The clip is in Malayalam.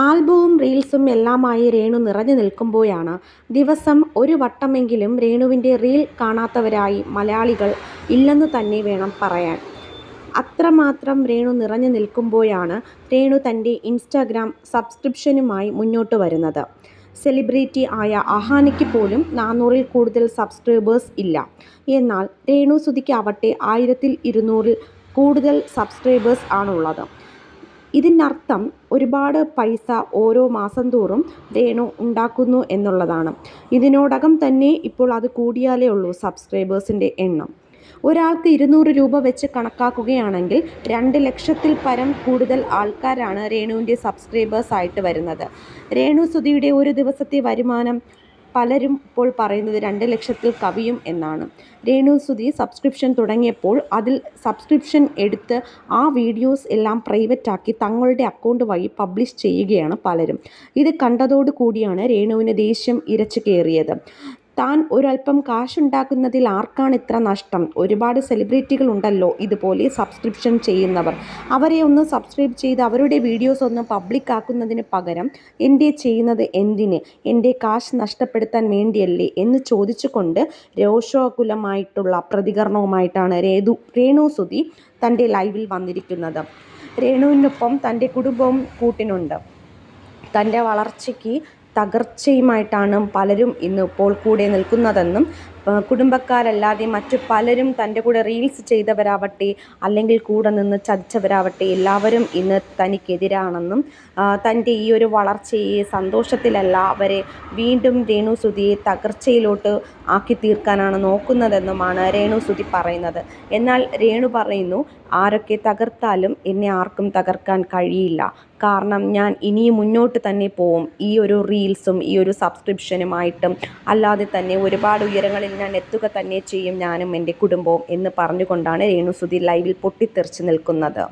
ആൽബവും റീൽസും എല്ലാമായി രേണു നിറഞ്ഞു നിൽക്കുമ്പോഴാണ് ദിവസം ഒരു വട്ടമെങ്കിലും രേണുവിൻ്റെ റീൽ കാണാത്തവരായി മലയാളികൾ ഇല്ലെന്ന് തന്നെ വേണം പറയാൻ. അത്രമാത്രം രേണു നിറഞ്ഞു നിൽക്കുമ്പോഴാണ് രേണു തൻ്റെ ഇൻസ്റ്റാഗ്രാം സബ്സ്ക്രിപ്ഷനുമായി മുന്നോട്ട് വരുന്നത്. സെലിബ്രിറ്റി ആയ അഹാനയ്ക്ക് പോലും 400-ൽ കൂടുതൽ സബ്സ്ക്രൈബേഴ്സ് ഇല്ല. എന്നാൽ രേണു സുധിക്കാവട്ടെ 1000-200-ൽ കൂടുതൽ സബ്സ്ക്രൈബേഴ്സ് ആണുള്ളത്. ഇതിനർത്ഥം ഒരുപാട് പൈസ ഓരോ മാസം തോറും രേണു ഉണ്ടാക്കുന്നു എന്നുള്ളതാണ്. ഇതിനോടകം തന്നെ ഇപ്പോൾ അത് കൂടിയാലേ ഉള്ളൂ സബ്സ്ക്രൈബേഴ്സിൻ്റെ എണ്ണം. ഒരാൾക്ക് 200 രൂപ വെച്ച് കണക്കാക്കുകയാണെങ്കിൽ 2 ലക്ഷത്തിൽ പരം കൂടുതൽ ആൾക്കാരാണ് രേണുവിൻ്റെ സബ്സ്ക്രൈബേഴ്സ് ആയിട്ട് വരുന്നത്. രേണു സുധിയുടെ ഒരു ദിവസത്തെ വരുമാനം പലരും ഇപ്പോൾ പറയുന്നത് 2 ലക്ഷത്തിൽ കവിയും എന്നാണ്. രേണു സുധി സബ്സ്ക്രിപ്ഷൻ തുടങ്ങിയപ്പോൾ അതിൽ സബ്സ്ക്രിപ്ഷൻ എടുത്ത് ആ വീഡിയോസ് എല്ലാം പ്രൈവറ്റാക്കി തങ്ങളുടെ അക്കൗണ്ട് വഴി പബ്ലിഷ് ചെയ്യുകയാണ് പലരും. ഇത് കണ്ടതോടു കൂടിയാണ് രേണുവിന് ദേഷ്യം ഇരച്ചു കയറിയത്. താൻ ഒരല്പം കാശുണ്ടാക്കുന്നതിൽ ആർക്കാണ് ഇത്ര നഷ്ടം? ഒരുപാട് സെലിബ്രിറ്റികൾ ഉണ്ടല്ലോ ഇതുപോലെ സബ്സ്ക്രിപ്ഷൻ ചെയ്യുന്നവർ. അവരെ ഒന്ന് സബ്സ്ക്രൈബ് ചെയ്ത് അവരുടെ വീഡിയോസ് ഒന്ന് പബ്ലിക് ആക്കുന്നതിന് പകരം എൻ്റെ ചെയ്യുന്നത് എന്തിന്? എൻ്റെ കാശ് നഷ്ടപ്പെടുത്താൻ വേണ്ടിയല്ലേ എന്ന് ചോദിച്ചുകൊണ്ട് രോഷാകുലമായിട്ടുള്ള പ്രതികരണവുമായിട്ടാണ് രേണു സുധി തൻ്റെ ലൈവിൽ വന്നിരിക്കുന്നത്. രേണുവിനൊപ്പം തൻ്റെ കുടുംബവും കൂട്ടിനുണ്ട്. തൻ്റെ വളർച്ചയ്ക്ക് തകർച്ചയുമായിട്ടാണ് പലരും ഇന്നിപ്പോൾ കൂടെ നിൽക്കുന്നതെന്നും കുടുംബക്കാരല്ലാതെ മറ്റു പലരും തൻ്റെ കൂടെ റീൽസ് ചെയ്തവരാവട്ടെ അല്ലെങ്കിൽ കൂടെ നിന്ന് ചതിച്ചവരാവട്ടെ എല്ലാവരും ഇന്ന് തനിക്കെതിരാണെന്നും തൻ്റെ ഈ ഒരു വളർച്ചയെ സന്തോഷത്തിലല്ല അവരെ വീണ്ടും രേണു സുധിയെ തകർച്ചയിലോട്ട് ആക്കി തീർക്കാനാണ് നോക്കുന്നതെന്നുമാണ് രേണു സുധി പറയുന്നത്. എന്നാൽ രേണു പറയുന്നു, ആരൊക്കെ തകർത്താലും എന്നെ ആർക്കും തകർക്കാൻ കഴിയില്ല. കാരണം ഞാൻ ഇനിയും മുന്നോട്ട് തന്നെ പോവും. ഈ ഒരു റീൽസും ഈ ഒരു സബ്സ്ക്രിപ്ഷനുമായിട്ടും അല്ലാതെ തന്നെ ഒരുപാട് ഉയരങ്ങളിൽ ഞാൻ എത്തുക തന്നെ ചെയ്യും, ഞാനും എൻ്റെ കുടുംബവും എന്ന് പറഞ്ഞുകൊണ്ടാണ് രേണു സുധി ലൈവിൽ പൊട്ടിത്തെറിച്ച് നിൽക്കുന്നത്.